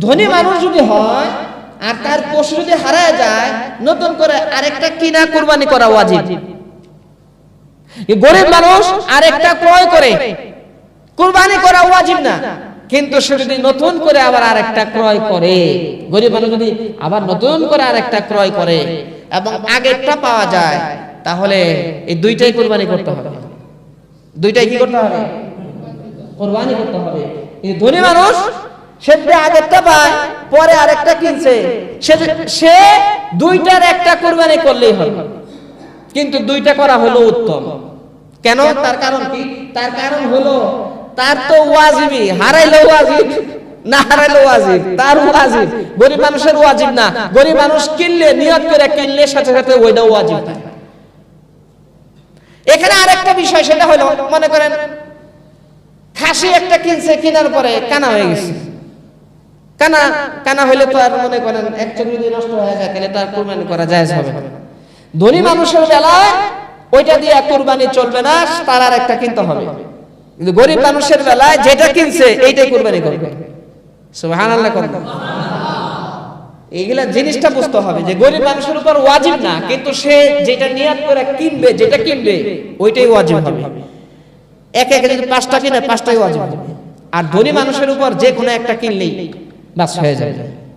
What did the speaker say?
ধনী মানুষ যদি হয় আর তার পশু যদি হারায় যায়, নতুন করে আরেকটা কিনা কুরবানি করা ওয়াজিব। গরিব মানুষ আরেকটা ক্রয় করে কুরবানি করা ওয়াজিব না, কিন্তু সে যদি নতুন করে আবার আরেকটা ক্রয় করে, গরিব মানুষ যদি আবার নতুন করে আরেকটা ক্রয় করে এবং আগেরটা পাওয়া যায়, তাহলে এই দুইটাই কুরবানি করতে হবে। দুইটাই কি করতে হবে? কুরবানি করতে হবে। এই ধনী মানুষ সে যদি আগেরটা পায়, পরে আরেকটা কিনছে, সে দুইটার একটা কুরবানি করলেই হবে, কিন্তু দুইটা করা হলো উত্তম। কেন? তার কারণ কি? তার কারণ হলো তার তো ওয়াজিবই, হারাইলে ওয়াজিব, না হারাইলে ওয়াজিব, তার ওয়াজিব। গরিব মানুষের ওয়াজিব না। গরিব মানুষ কিনলে, নিয়ত করে কিনলে সাথে সাথে ওইটা ওয়াজিব। এখানে আরেকটা বিষয়, সেটা হলো মনে করেন খাসি একটা কিনছে, কেনার পরে কানা হয়ে গেছে। কানা হইলে তো আর মনে করেন এক চোখ যদি নষ্ট হয়ে যায়, তাহলে তার কুরবানি করা জায়েজ হবে না। ধনী মানুষের বেলায় ওইটা দিয়ে কুরবানি চলবে না, তার আর একটা কিনতে হবে। কিন্তু গরিব মানুষের বেলায় যেটা কিনছে এইটাই কুরবানি করবে। সুবহানাল্লাহ। এইগুলা জিনিসটা বুঝতে হবে যে গরিব মানুষের উপর ওয়াজিব না, কিন্তু সে যেটা নিয়ত করে কিনবে, যেটা কিনবে ওইটাই ওয়াজিব হবে। এক এক যদি 5টা কিনে 5টাই ওয়াজিব হবে। আর ধনী মানুষের উপর যে কোনো একটা কিনলেই বাস হয়ে যাবে।